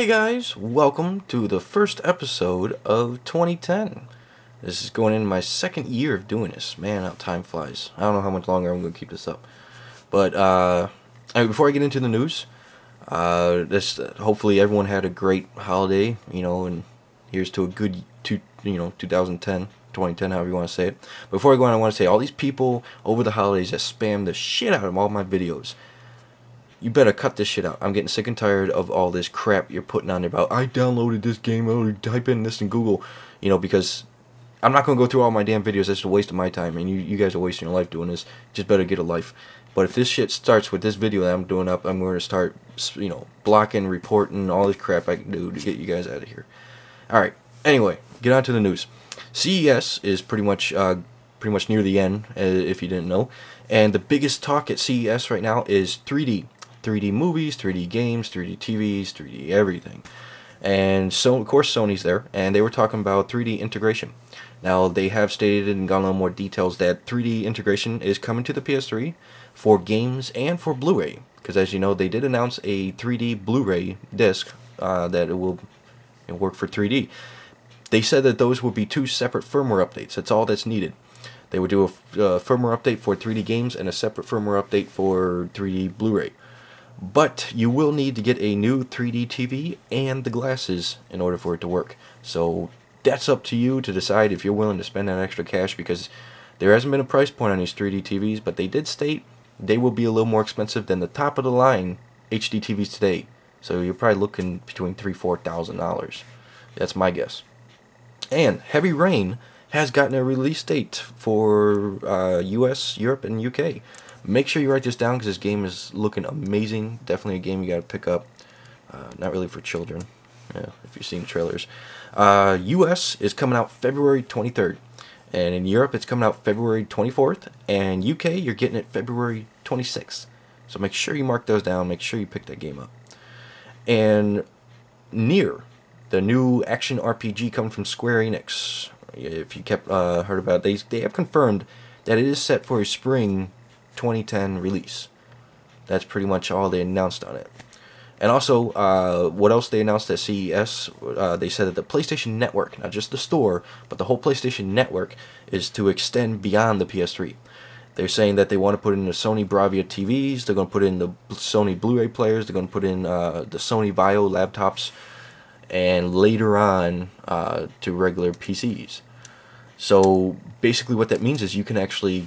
Hey guys, welcome to the first episode of 2010. This is going into my second year of doing this. Man, how time flies. I don't know how much longer I'm going to keep this up. But before I get into the news, hopefully everyone had a great holiday, and here's to a good 2010, 2010, however you want to say it. Before I go on, I want to say all these people over the holidays that spam the shit out of all my videos. You better cut this shit out. I'm getting sick and tired of all this crap you're putting on there about, I downloaded this game, oh, type in this in Google, because I'm not going to go through all my damn videos. That's a waste of my time, and you guys are wasting your life doing this. Just better get a life. But if this shit starts with this video that I'm doing up, I'm going to start, blocking, reporting, all this crap I can do to get you guys out of here. Alright, anyway, get on to the news. CES is pretty much near the end, if you didn't know. And the biggest talk at CES right now is 3D. 3D movies, 3D games, 3D TVs, 3D everything. And so, of course, Sony's there, and they were talking about 3D integration. Now, they have stated and gone on more details that 3D integration is coming to the PS3 for games and for Blu-ray. Because, as you know, they did announce a 3D Blu-ray disc that it will work for 3D. They said that those would be two separate firmware updates. That's all that's needed. They would do a firmware update for 3D games and a separate firmware update for 3D Blu-ray. But you will need to get a new 3D TV and the glasses in order for it to work. So that's up to you to decide if you're willing to spend that extra cash, because there hasn't been a price point on these 3D TVs, but they did state they will be a little more expensive than the top of the line HD TVs today. So you're probably looking between $3,000–$4,000. That's my guess. And Heavy Rain has gotten a release date for US, Europe, and UK. Make sure you write this down because this game is looking amazing. Definitely a game you got to pick up. Not really for children, if you've seen trailers. US is coming out February 23rd. And in Europe it's coming out February 24th. And UK you're getting it February 26th. So make sure you mark those down. Make sure you pick that game up. And Nier, the new action RPG coming from Square Enix. If you heard about it, they have confirmed that it is set for a spring 2010 release. That's pretty much all they announced on it. And also, what else they announced at CES, they said that the PlayStation Network, not just the store, but the whole PlayStation Network, is to extend beyond the PS3. They're saying that they want to put in the Sony Bravia TVs, they're going to put in the Sony Blu-ray players, they're going to put in the Sony Vaio laptops, and later on to regular PCs. So basically what that means is you can actually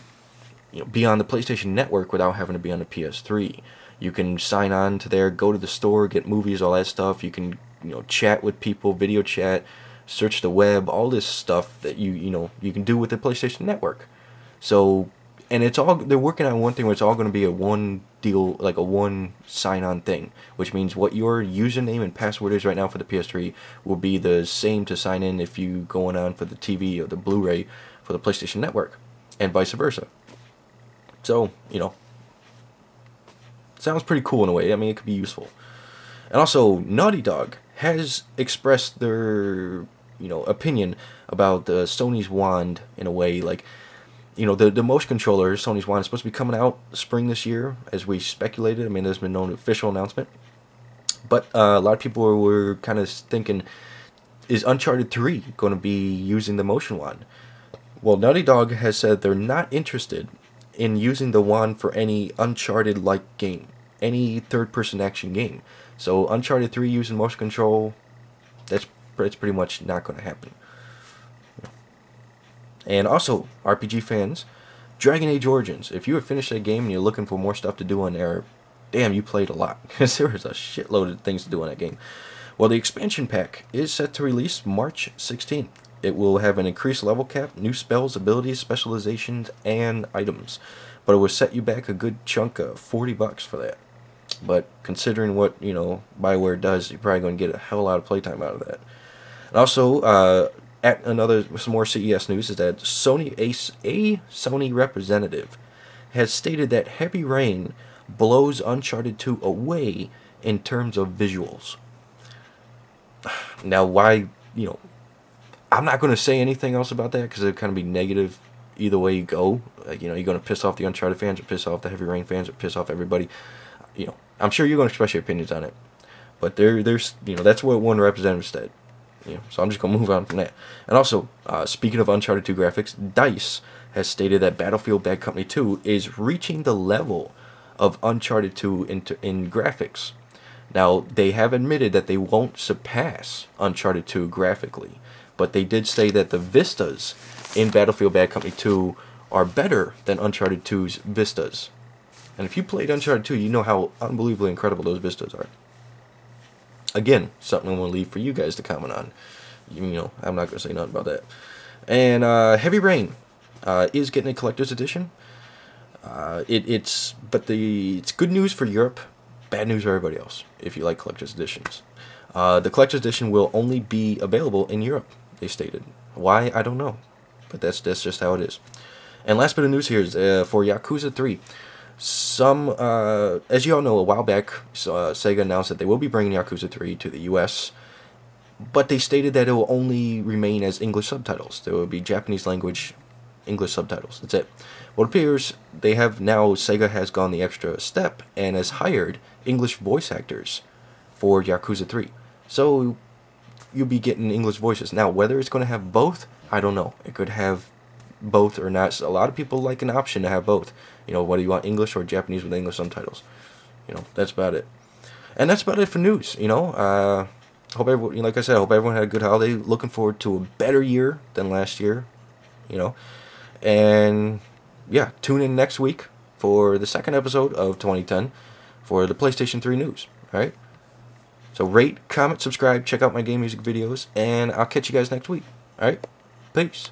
be on the PlayStation Network without having to be on the PS3. You can sign on to there, go to the store, get movies, all that stuff. You can chat with people, video chat, search the web, all this stuff that you can do with the PlayStation Network. So, and they're working on one thing where it's all going to be a one deal, like a one sign-on thing, which means what your username and password is right now for the PS3 will be the same to sign in if you going on for the TV or the Blu-ray for the PlayStation Network, and vice versa. So, sounds pretty cool in a way. I mean, it could be useful. And also, Naughty Dog has expressed their, opinion about the Sony's wand in a way. Like, the motion controller, Sony's wand, is supposed to be coming out spring this year, as we speculated. I mean, there's been no official announcement. But a lot of people were kind of thinking, is Uncharted 3 going to be using the motion wand? Well, Naughty Dog has said they're not interested in using the wand for any Uncharted-like game, any third-person action game. So Uncharted 3 using motion control, it's pretty much not going to happen. And also, RPG fans, Dragon Age Origins. If you have finished that game and you're looking for more stuff to do on there, damn, you played a lot, because there was a shitload of things to do on that game. Well, the expansion pack is set to release March 16th. It will have an increased level cap, new spells, abilities, specializations, and items. But it will set you back a good chunk of $40 for that. But considering what, BioWare does, you're probably going to get a hell of a lot of playtime out of that. And also, some more CES news is that a Sony representative has stated that Heavy Rain blows Uncharted 2 away in terms of visuals. Now, why, I'm not going to say anything else about that because it would kind of be negative either way you go. Like, you're going to piss off the Uncharted fans or piss off the Heavy Rain fans or piss off everybody. I'm sure you're going to express your opinions on it. But there's that's what one representative said. So I'm just gonna move on from that. And also, speaking of Uncharted 2 graphics, DICE has stated that Battlefield Bad Company 2 is reaching the level of Uncharted 2 in graphics. Now, they have admitted that they won't surpass Uncharted 2 graphically, but they did say that the vistas in Battlefield Bad Company 2 are better than Uncharted 2's vistas. And if you played Uncharted 2, you know how unbelievably incredible those vistas are. Again, something I'm going to leave for you guys to comment on. I'm not going to say nothing about that. And Heavy Rain is getting a collector's edition. It's good news for Europe, bad news for everybody else if you like collector's editions. The collector's edition will only be available in Europe, they stated. Why, I don't know, but that's just how it is. And last bit of news here is for Yakuza 3. As you all know, a while back, Sega announced that they will be bringing Yakuza 3 to the US, but they stated that it will only remain as English subtitles. There will be Japanese language English subtitles. That's it. Well, it appears Sega has gone the extra step and has hired English voice actors for Yakuza 3. So you'll be getting English voices. Now, whether it's going to have both, I don't know. It could have both or not. So a lot of people like an option to have both. Whether you want English or Japanese with English subtitles. That's about it. And that's about it for news. Hope everyone, like I said, I hope everyone had a good holiday. Looking forward to a better year than last year. And yeah, tune in next week for the second episode of 2010 for the PlayStation 3 news. Alright? So rate, comment, subscribe, check out my game music videos, and I'll catch you guys next week. Alright? Peace.